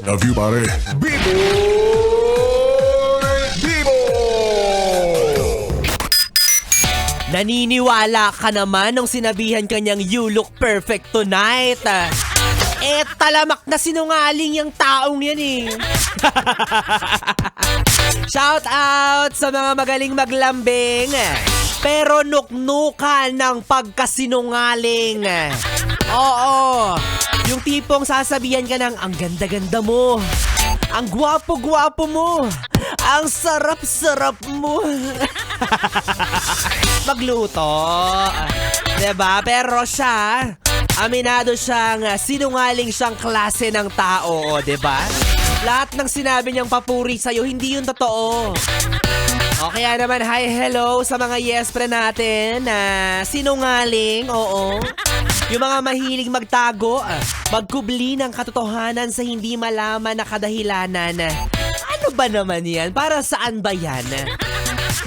Love you, pare. Bibo! Bibo! Naniniwala ka naman nung sinabihan kanyang you look perfect tonight. Talamak na sinungaling yung taong yan eh. Shout out sa mga magaling maglambing pero nuknukan ng pagkasinungaling. Oo, yung tipong sasabihan ka ng ang ganda-ganda mo, ang gwapo-gwapo mo, ang sarap-sarap mo. Magluto, diba? Pero siya, aminado siyang sinungaling siyang klase ng tao, diba? Lahat ng sinabi niyang papuri sa'yo, hindi yun totoo. O kaya naman, hi, hello sa mga yes pre natin na sinungaling, oo. Yung mga mahilig magtago, magkubli ng katotohanan sa hindi malaman na kadahilanan. Ano ba naman yan? Para saan ba yan?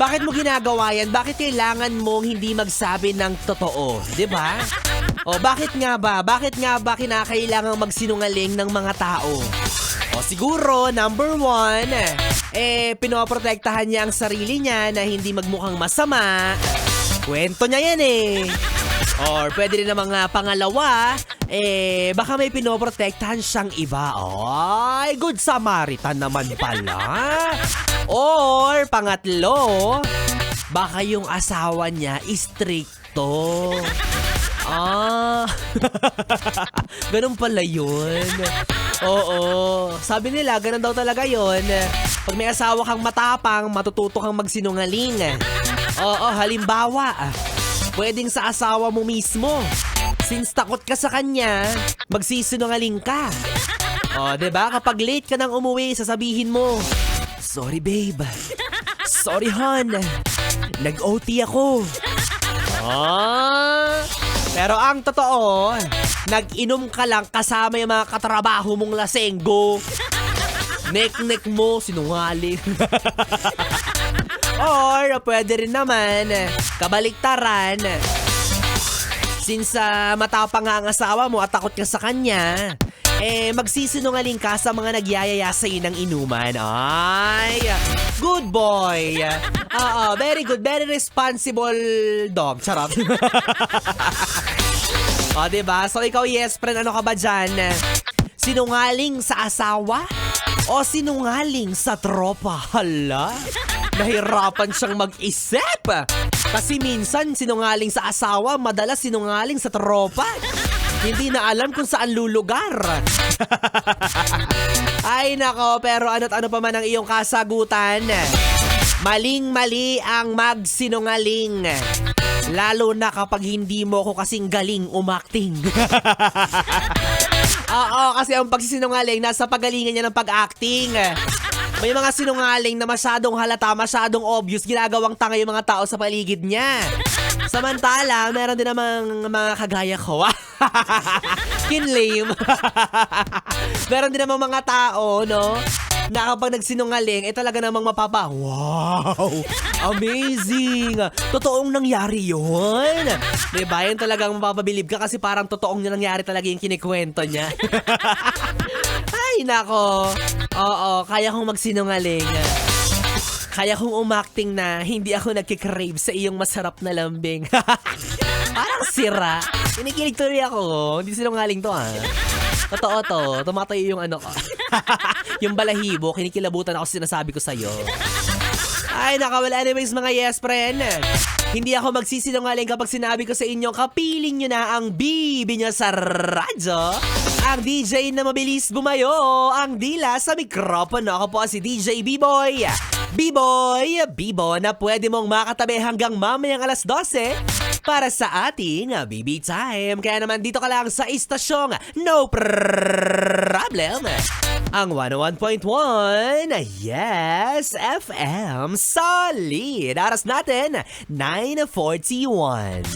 Bakit mo ginagawa yan? Bakit kailangan mong hindi magsabi ng totoo? Diba? O bakit nga ba? Bakit nga ba kinakailangang magsinungaling ng mga tao? O siguro, number one, pinoprotektahan niya ang sarili niya na hindi magmukhang masama. Kwento niya yan eh. Or pwede rin na mga pangalawa, baka may pinoprotektahan siyang iba. Ay, good Samaritan naman pala. Or pangatlo, baka yung asawa niya stricto. Ganun pala yun. Oo, sabi nila, ganun daw talaga yun. Pag may asawa kang matapang, matututo kang magsinungaling. Oo, halimbawa, pwedeng sa asawa mo mismo. Since takot ka sa kanya, magsisinungaling ka. O, diba? Kapag late ka nang umuwi, sasabihin mo, sorry babe. Sorry hon. Nag-OT ako. Pero ang totoo, nag-inom ka lang kasama yung mga katrabaho mong lasenggo. Nek-nek mo, sinungaling. Or, pwede rin naman, kabaliktaran. Since matapang nga ang asawa mo at takot ka sa kanya, magsisinungaling ka sa mga nagyayaya sa'yo ng inuman. Ay, good boy. Very good, very responsible dog. Charot. O, diba? So, ikaw, yes, friend, ano ka ba dyan? Sinungaling sa asawa? O sinungaling sa tropa? Hala, nahirapan siyang mag-isip. Kasi minsan sinungaling sa asawa, madalas sinungaling sa tropa. Hindi na alam kung saan lulugar. Ay nako, pero ano't ano pa man ang iyong kasagutan. Maling-mali ang magsinungaling. Lalo na kapag hindi mo ko kasing galing umakting. Oo, kasi ang pagsisinungaling nasa pagalingan niya ng pag-acting. May mga sinungaling na masyadong halata, masyadong obvious, ginagawang tanga yung mga tao sa paligid niya. Samantala, meron din namang mga kagaya ko. Kinlame. Meron din namang mga tao, no? Na kapag nagsinungaling, talaga namang wow! Amazing! Totoong nangyari yun! Diba? Yan talagang mapapabilib ka kasi parang totoong nangyari talaga yung kinikwento niya. Ay, nako! Oo, kaya kong magsinungaling. Kaya kong umakting na hindi ako nagkikrave sa iyong masarap na lambing. Parang sira. Kinikilig tuloy ako. Hindi sinungaling to, ha? Totoo to. Tumatayo yung ano ko. Yung balahibo, kinikilabutan ako sinasabi ko sa'yo. Ay, nakawal. Anyways, mga yes, friend. Hindi ako magsisinungaling kapag sinabi ko sa inyo, kapiling nyo na ang bibi nyo sa radyo. Ang DJ na mabilis bumayo, ang dila sa mikropono. Ako po si DJ B-Boy. B-Boy, Bibo na pwede mong makatabi hanggang mamayang alas 12 para sa ating BB Time. Kaya naman dito ka lang sa istasyong No Problem. Ang 101.1, Yes FM, solid. Aras natin, 9:41.